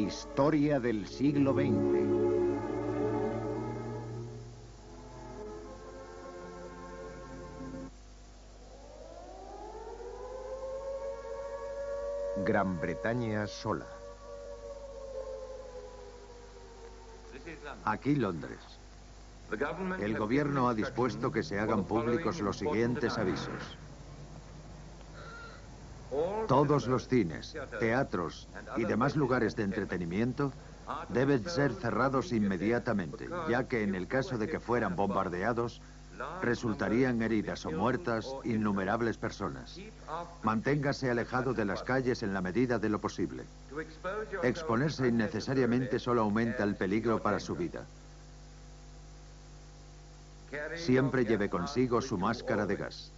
Historia del siglo XX. Gran Bretaña sola. Aquí Londres. El gobierno ha dispuesto que se hagan públicos los siguientes avisos. Todos los cines, teatros y demás lugares de entretenimiento deben ser cerrados inmediatamente, ya que en el caso de que fueran bombardeados, resultarían heridas o muertas innumerables personas. Manténgase alejado de las calles en la medida de lo posible. Exponerse innecesariamente solo aumenta el peligro para su vida. Siempre lleve consigo su máscara de gas.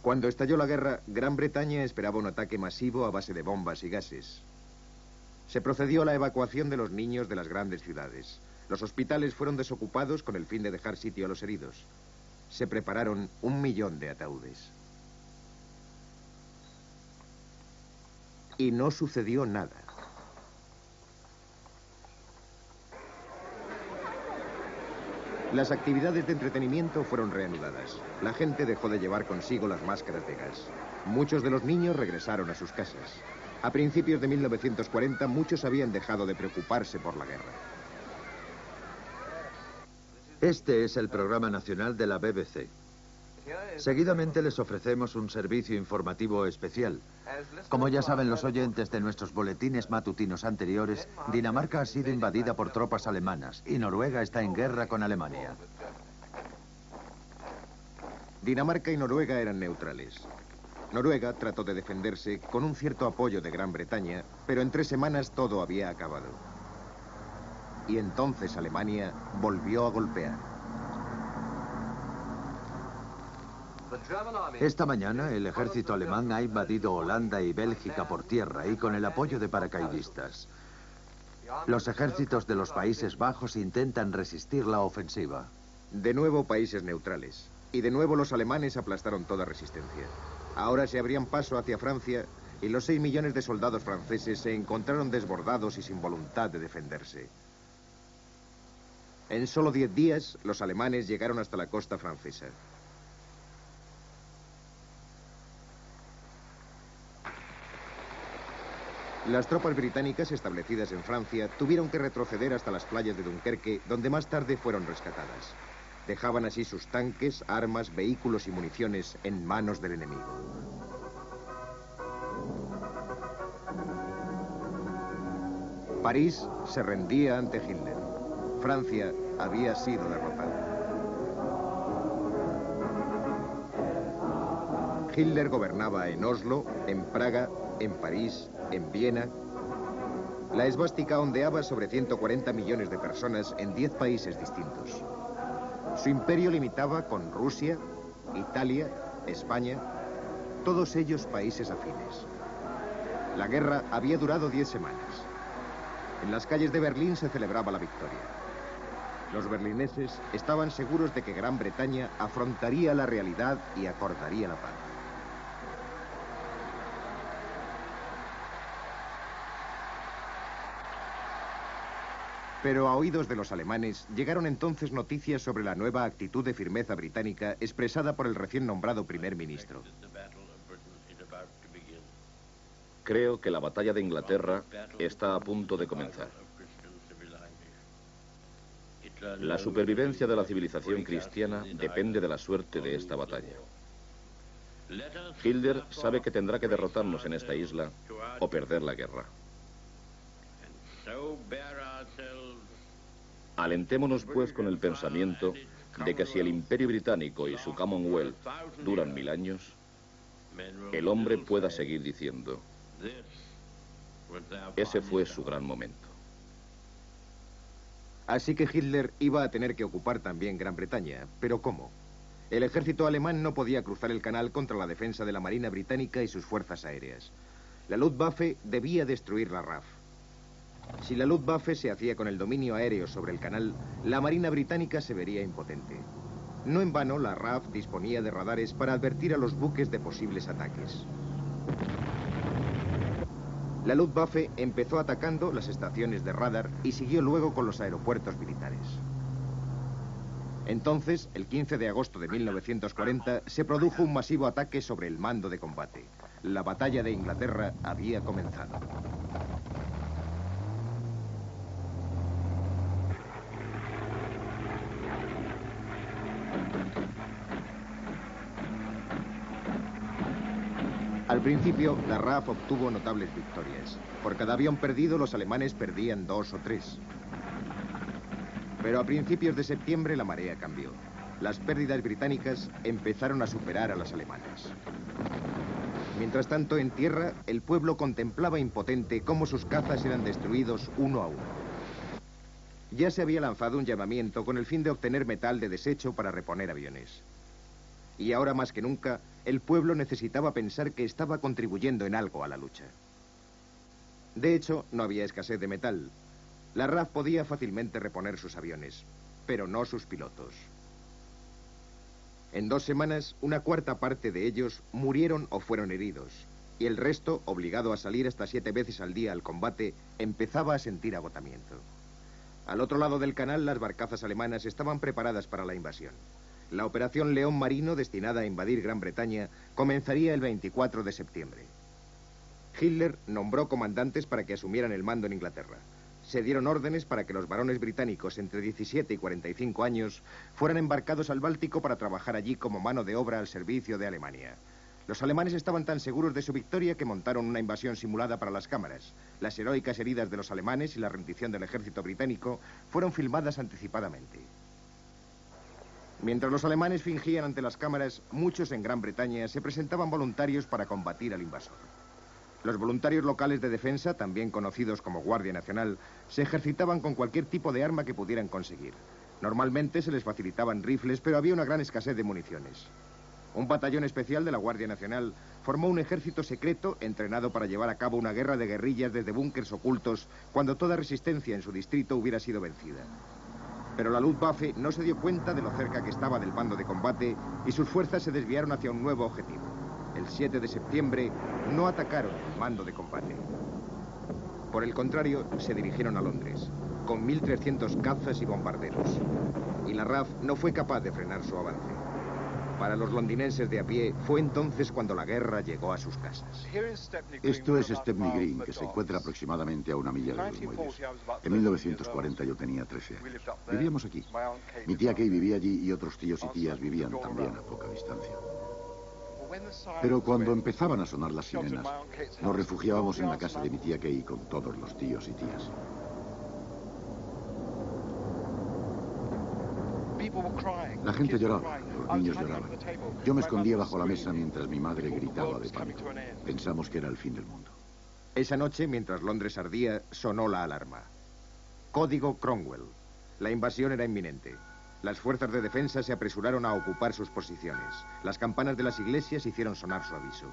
Cuando estalló la guerra, Gran Bretaña esperaba un ataque masivo a base de bombas y gases. Se procedió a la evacuación de los niños de las grandes ciudades. Los hospitales fueron desocupados con el fin de dejar sitio a los heridos. Se prepararon 1 millón de ataúdes. Y no sucedió nada. Las actividades de entretenimiento fueron reanudadas. La gente dejó de llevar consigo las máscaras de gas. Muchos de los niños regresaron a sus casas. A principios de 1940, muchos habían dejado de preocuparse por la guerra. Este es el programa nacional de la BBC. Seguidamente les ofrecemos un servicio informativo especial. Como ya saben los oyentes de nuestros boletines matutinos anteriores, Dinamarca ha sido invadida por tropas alemanas y Noruega está en guerra con Alemania. Dinamarca y Noruega eran neutrales. Noruega trató de defenderse con un cierto apoyo de Gran Bretaña, pero en 3 semanas todo había acabado. Y entonces Alemania volvió a golpear. Esta mañana el ejército alemán ha invadido Holanda y Bélgica por tierra y con el apoyo de paracaidistas. Los ejércitos de los Países Bajos intentan resistir la ofensiva. De nuevo países neutrales. Y de nuevo los alemanes aplastaron toda resistencia. Ahora se abrían paso hacia Francia y los 6 millones de soldados franceses se encontraron desbordados y sin voluntad de defenderse. En solo 10 días, los alemanes llegaron hasta la costa francesa. Las tropas británicas establecidas en Francia tuvieron que retroceder hasta las playas de Dunkerque, donde más tarde fueron rescatadas. Dejaban así sus tanques, armas, vehículos y municiones en manos del enemigo. París se rendía ante Hitler. Francia había sido derrotada. Hitler gobernaba en Oslo, en Praga, en París, en Viena. La esvástica ondeaba sobre 140 millones de personas en 10 países distintos. Su imperio limitaba con Rusia, Italia, España, todos ellos países afines. La guerra había durado 10 semanas. En las calles de Berlín se celebraba la victoria. Los berlineses estaban seguros de que Gran Bretaña afrontaría la realidad y acordaría la paz. Pero a oídos de los alemanes llegaron entonces noticias sobre la nueva actitud de firmeza británica expresada por el recién nombrado primer ministro. Creo que la batalla de Inglaterra está a punto de comenzar. La supervivencia de la civilización cristiana depende de la suerte de esta batalla. Hitler sabe que tendrá que derrotarnos en esta isla o perder la guerra. Alentémonos pues con el pensamiento de que si el Imperio Británico y su Commonwealth duran 1000 años, el hombre pueda seguir diciendo: ese fue su gran momento. Así que Hitler iba a tener que ocupar también Gran Bretaña. ¿Pero cómo? El ejército alemán no podía cruzar el canal contra la defensa de la Marina británica y sus fuerzas aéreas. La Luftwaffe debía destruir la RAF. Si la Luftwaffe se hacía con el dominio aéreo sobre el canal, la Marina británica se vería impotente. No en vano, la RAF disponía de radares para advertir a los buques de posibles ataques. La Luftwaffe empezó atacando las estaciones de radar y siguió luego con los aeropuertos militares. Entonces, el 15 de agosto de 1940, se produjo un masivo ataque sobre el mando de combate. La batalla de Inglaterra había comenzado. Al principio, la RAF obtuvo notables victorias. Por cada avión perdido, los alemanes perdían 2 o 3. Pero a principios de septiembre la marea cambió. Las pérdidas británicas empezaron a superar a las alemanas. Mientras tanto, en tierra, el pueblo contemplaba impotente cómo sus cazas eran destruidos uno a uno. Ya se había lanzado un llamamiento con el fin de obtener metal de desecho para reponer aviones. Y ahora más que nunca, el pueblo necesitaba pensar que estaba contribuyendo en algo a la lucha. De hecho, no había escasez de metal. La RAF podía fácilmente reponer sus aviones, pero no sus pilotos. En 2 semanas, una cuarta parte de ellos murieron o fueron heridos, y el resto, obligado a salir hasta 7 veces al día al combate, empezaba a sentir agotamiento. Al otro lado del canal, las barcazas alemanas estaban preparadas para la invasión. La operación León Marino, destinada a invadir Gran Bretaña, comenzaría el 24 de septiembre. Hitler nombró comandantes para que asumieran el mando en Inglaterra. Se dieron órdenes para que los varones británicos entre 17 y 45 años fueran embarcados al Báltico para trabajar allí como mano de obra al servicio de Alemania. Los alemanes estaban tan seguros de su victoria que montaron una invasión simulada para las cámaras. Las heroicas heridas de los alemanes y la rendición del ejército británico fueron filmadas anticipadamente. Mientras los alemanes fingían ante las cámaras, muchos en Gran Bretaña se presentaban voluntarios para combatir al invasor. Los voluntarios locales de defensa, también conocidos como Guardia Nacional, se ejercitaban con cualquier tipo de arma que pudieran conseguir. Normalmente se les facilitaban rifles, pero había una gran escasez de municiones. Un batallón especial de la Guardia Nacional formó un ejército secreto entrenado para llevar a cabo una guerra de guerrillas desde búnkers ocultos cuando toda resistencia en su distrito hubiera sido vencida. Pero la Luftwaffe no se dio cuenta de lo cerca que estaba del bando de combate y sus fuerzas se desviaron hacia un nuevo objetivo. El 7 de septiembre no atacaron el mando de combate. Por el contrario, se dirigieron a Londres, con 1.300 cazas y bombarderos. Y la RAF no fue capaz de frenar su avance. Para los londinenses de a pie, fue entonces cuando la guerra llegó a sus casas. Esto es Stepney Green, que se encuentra aproximadamente a 1 milla de los muelles. En 1940 yo tenía 13 años. Vivíamos aquí. Mi tía Kay vivía allí y otros tíos y tías vivían también a poca distancia. Pero cuando empezaban a sonar las sirenas, nos refugiábamos en la casa de mi tía Kay con todos los tíos y tías. La gente lloraba, los niños lloraban. Yo me escondía bajo la mesa mientras mi madre gritaba de pánico. Pensamos que era el fin del mundo. Esa noche, mientras Londres ardía, sonó la alarma. Código Cromwell. La invasión era inminente. Las fuerzas de defensa se apresuraron a ocupar sus posiciones. Las campanas de las iglesias hicieron sonar su aviso.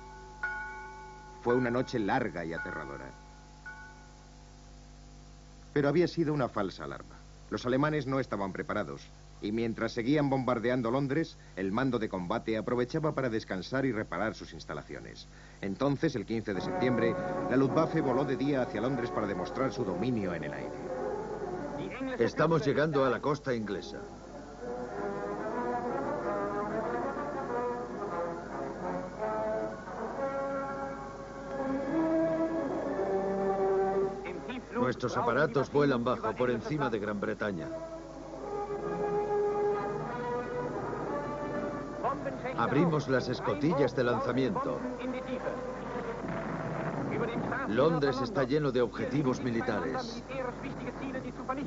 Fue una noche larga y aterradora. Pero había sido una falsa alarma. Los alemanes no estaban preparados. Y mientras seguían bombardeando Londres, el mando de combate aprovechaba para descansar y reparar sus instalaciones. Entonces, el 15 de septiembre, la Luftwaffe voló de día hacia Londres para demostrar su dominio en el aire. Estamos llegando a la costa inglesa. Nuestros aparatos vuelan bajo, por encima de Gran Bretaña. Abrimos las escotillas de lanzamiento. Londres está lleno de objetivos militares.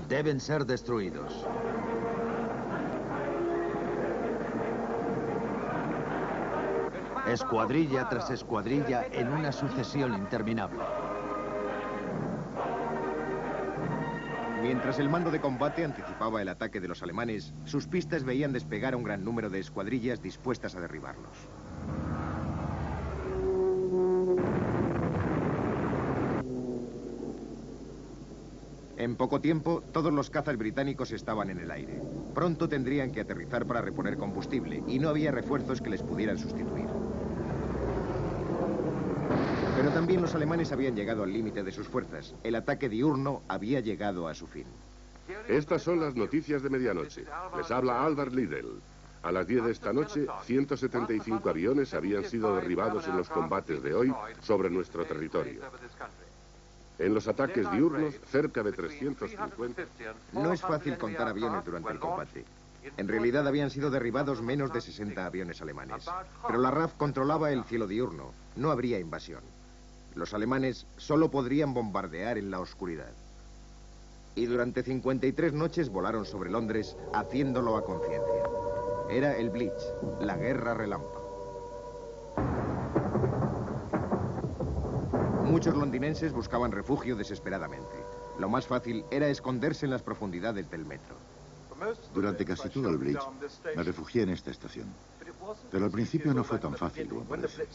Deben ser destruidos. Escuadrilla tras escuadrilla en una sucesión interminable. Mientras el mando de combate anticipaba el ataque de los alemanes, sus pistas veían despegar a un gran número de escuadrillas dispuestas a derribarlos. En poco tiempo, todos los cazas británicos estaban en el aire. Pronto tendrían que aterrizar para reponer combustible y no había refuerzos que les pudieran sustituir. Pero también los alemanes habían llegado al límite de sus fuerzas. El ataque diurno había llegado a su fin. Estas son las noticias de medianoche. Les habla Albert Liddell. A las 10 de esta noche, 175 aviones habían sido derribados en los combates de hoy sobre nuestro territorio. En los ataques diurnos, cerca de 350... No es fácil contar aviones durante el combate. En realidad habían sido derribados menos de 60 aviones alemanes. Pero la RAF controlaba el cielo diurno. No habría invasión. Los alemanes solo podrían bombardear en la oscuridad. Y durante 53 noches volaron sobre Londres, haciéndolo a conciencia. Era el Blitz, la guerra relámpago. Muchos londinenses buscaban refugio desesperadamente. Lo más fácil era esconderse en las profundidades del metro. Durante casi todo el Blitz me refugié en esta estación. Pero al principio no fue tan fácil como parece.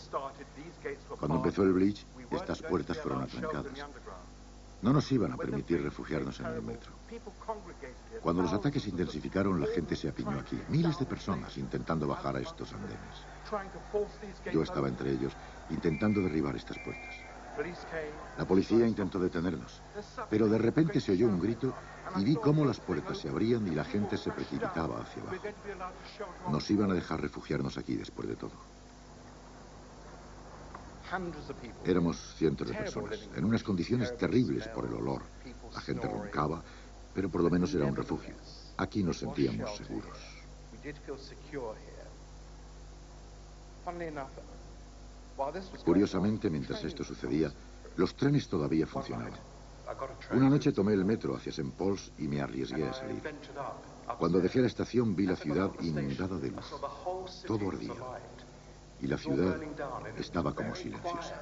Cuando empezó el Blitz, estas puertas fueron atrancadas. No nos iban a permitir refugiarnos en el metro. Cuando los ataques se intensificaron, la gente se apiñó aquí. Miles de personas intentando bajar a estos andenes. Yo estaba entre ellos, intentando derribar estas puertas. La policía intentó detenernos, pero de repente se oyó un grito y vi cómo las puertas se abrían y la gente se precipitaba hacia abajo. Nos iban a dejar refugiarnos aquí después de todo. Éramos cientos de personas, en unas condiciones terribles por el olor. La gente roncaba, pero por lo menos era un refugio. Aquí nos sentíamos seguros. Curiosamente, mientras esto sucedía, los trenes todavía funcionaban. Una noche tomé el metro hacia St. Paul's y me arriesgué a salir. Cuando dejé la estación vi la ciudad inundada de luz. Todo ardía. Y la ciudad estaba como silenciosa.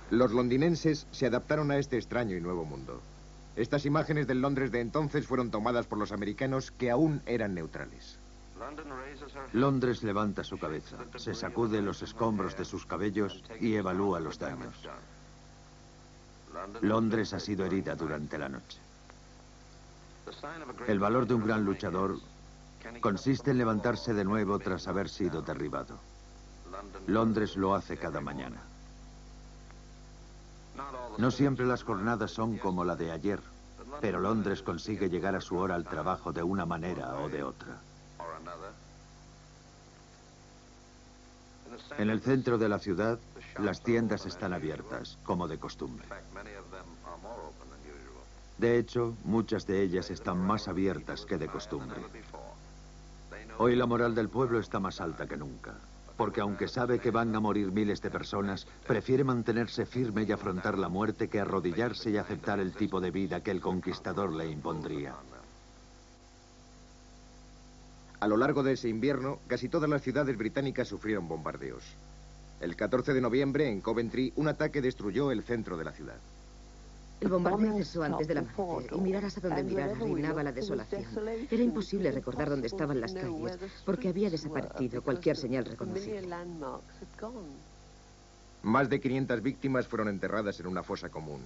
Los londinenses se adaptaron a este extraño y nuevo mundo. Estas imágenes del Londres de entonces fueron tomadas por los americanos que aún eran neutrales. Londres levanta su cabeza, se sacude los escombros de sus cabellos y evalúa los daños. Londres ha sido herida durante la noche. El valor de un gran luchador consiste en levantarse de nuevo tras haber sido derribado. Londres lo hace cada mañana. No siempre las jornadas son como la de ayer, pero Londres consigue llegar a su hora al trabajo de una manera o de otra. En el centro de la ciudad, las tiendas están abiertas, como de costumbre. De hecho, muchas de ellas están más abiertas que de costumbre. Hoy la moral del pueblo está más alta que nunca, porque aunque sabe que van a morir miles de personas, prefiere mantenerse firme y afrontar la muerte que arrodillarse y aceptar el tipo de vida que el conquistador le impondría. A lo largo de ese invierno, casi todas las ciudades británicas sufrieron bombardeos. El 14 de noviembre, en Coventry, un ataque destruyó el centro de la ciudad. El bombardeo cesó antes del amanecer y miraras a donde mirar reinaba la desolación. Era imposible recordar dónde estaban las calles porque había desaparecido cualquier señal reconocible. Más de 500 víctimas fueron enterradas en una fosa común.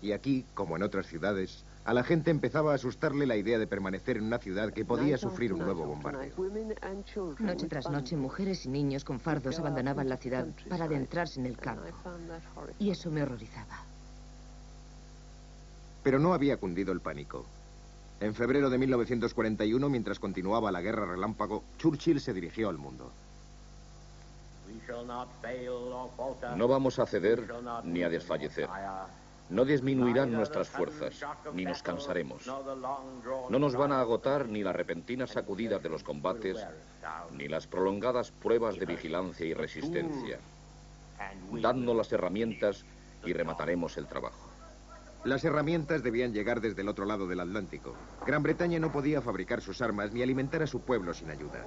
Y aquí, como en otras ciudades, a la gente empezaba a asustarle la idea de permanecer en una ciudad que podía sufrir un nuevo bombardeo. Noche tras noche, mujeres y niños con fardos abandonaban la ciudad para adentrarse en el campo. Y eso me horrorizaba. Pero no había cundido el pánico. En febrero de 1941, mientras continuaba la guerra relámpago, Churchill se dirigió al mundo. No vamos a ceder ni a desfallecer. No disminuirán nuestras fuerzas, ni nos cansaremos. No nos van a agotar ni las repentinas sacudidas de los combates, ni las prolongadas pruebas de vigilancia y resistencia. Dadnos las herramientas y remataremos el trabajo. Las herramientas debían llegar desde el otro lado del Atlántico. Gran Bretaña no podía fabricar sus armas ni alimentar a su pueblo sin ayuda.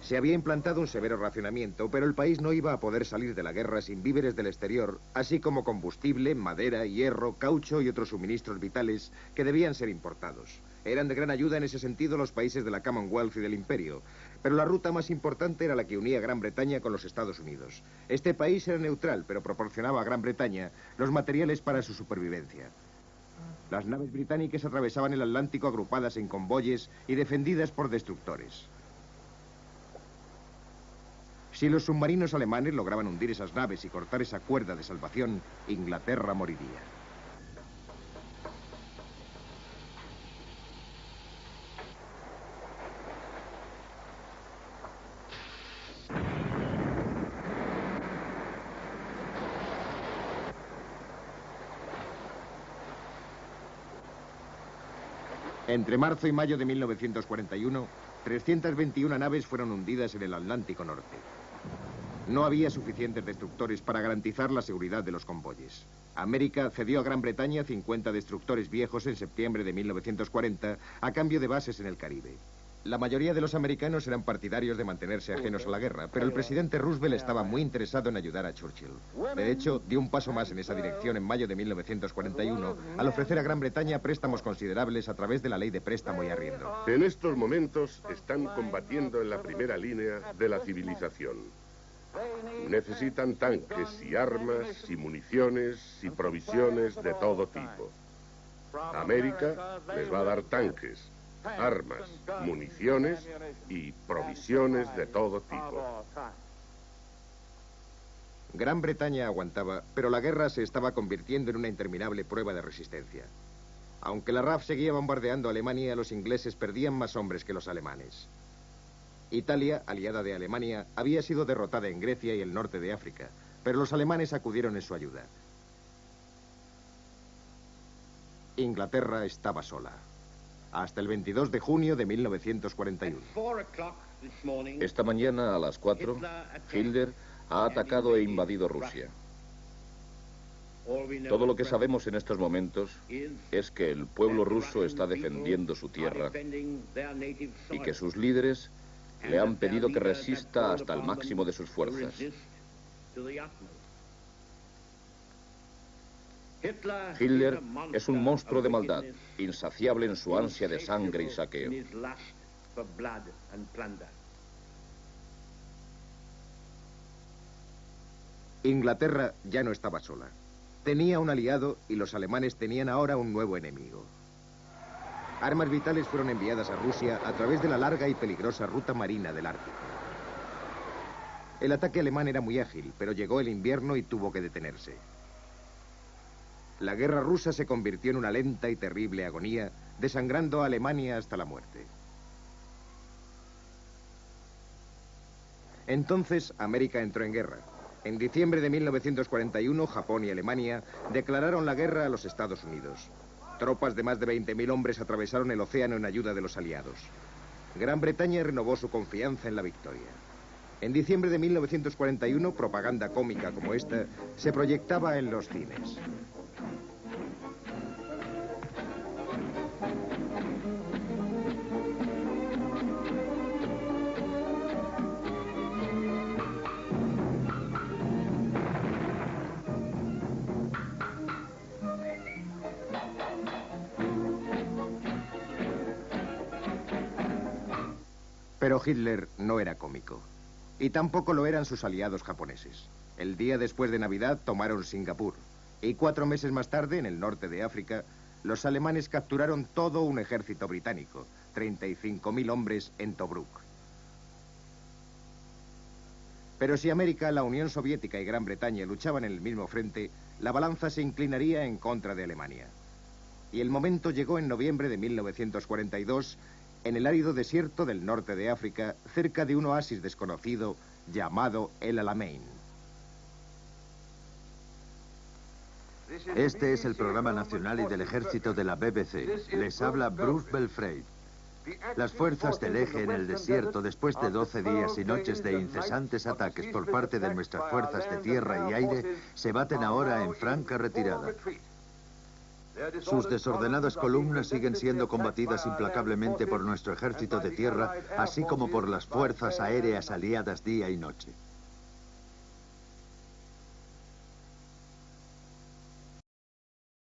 Se había implantado un severo racionamiento, pero el país no iba a poder salir de la guerra sin víveres del exterior, así como combustible, madera, hierro, caucho y otros suministros vitales que debían ser importados. Eran de gran ayuda en ese sentido los países de la Commonwealth y del Imperio, pero la ruta más importante era la que unía Gran Bretaña con los Estados Unidos. Este país era neutral, pero proporcionaba a Gran Bretaña los materiales para su supervivencia. Las naves británicas atravesaban el Atlántico agrupadas en convoyes y defendidas por destructores. Si los submarinos alemanes lograban hundir esas naves y cortar esa cuerda de salvación, Inglaterra moriría. Entre marzo y mayo de 1941, 321 naves fueron hundidas en el Atlántico Norte. No había suficientes destructores para garantizar la seguridad de los convoyes. América cedió a Gran Bretaña 50 destructores viejos en septiembre de 1940 a cambio de bases en el Caribe. La mayoría de los americanos eran partidarios de mantenerse ajenos a la guerra, pero el presidente Roosevelt estaba muy interesado en ayudar a Churchill. De hecho, dio un paso más en esa dirección en mayo de 1941 al ofrecer a Gran Bretaña préstamos considerables a través de la ley de préstamo y arriendo. En estos momentos están combatiendo en la primera línea de la civilización. Necesitan tanques y armas y municiones y provisiones de todo tipo. América les va a dar tanques, armas, municiones y provisiones de todo tipo. Gran Bretaña aguantaba, pero la guerra se estaba convirtiendo en una interminable prueba de resistencia. Aunque la RAF seguía bombardeando a Alemania, los ingleses perdían más hombres que los alemanes. Italia, aliada de Alemania, había sido derrotada en Grecia y el norte de África, pero los alemanes acudieron en su ayuda. Inglaterra estaba sola. Hasta el 22 de junio de 1941. Esta mañana a las 4, Hitler ha atacado e invadido Rusia. Todo lo que sabemos en estos momentos es que el pueblo ruso está defendiendo su tierra y que sus líderes le han pedido que resista hasta el máximo de sus fuerzas. Hitler es un monstruo de maldad, insaciable en su ansia de sangre y saqueo. Inglaterra ya no estaba sola. Tenía un aliado y los alemanes tenían ahora un nuevo enemigo. Armas vitales fueron enviadas a Rusia a través de la larga y peligrosa ruta marina del Ártico. El ataque alemán era muy ágil, pero llegó el invierno y tuvo que detenerse. La guerra rusa se convirtió en una lenta y terrible agonía, desangrando a Alemania hasta la muerte. Entonces, América entró en guerra. En diciembre de 1941, Japón y Alemania declararon la guerra a los Estados Unidos. Tropas de más de 20.000 hombres atravesaron el océano en ayuda de los aliados. Gran Bretaña renovó su confianza en la victoria. En diciembre de 1941, propaganda cómica como esta se proyectaba en los cines. Pero Hitler no era cómico. Y tampoco lo eran sus aliados japoneses. El día después de Navidad tomaron Singapur. Y 4 meses más tarde, en el norte de África, los alemanes capturaron todo un ejército británico, 35.000 hombres en Tobruk. Pero si América, la Unión Soviética y Gran Bretaña luchaban en el mismo frente, la balanza se inclinaría en contra de Alemania. Y el momento llegó en noviembre de 1942, en el árido desierto del norte de África, cerca de un oasis desconocido llamado El Alamein. Este es el programa nacional y del ejército de la BBC. Les habla Bruce Belfrage. Las fuerzas del eje en el desierto, después de 12 días y noches de incesantes ataques por parte de nuestras fuerzas de tierra y aire, se baten ahora en franca retirada. Sus desordenadas columnas siguen siendo combatidas implacablemente por nuestro ejército de tierra, así como por las fuerzas aéreas aliadas día y noche.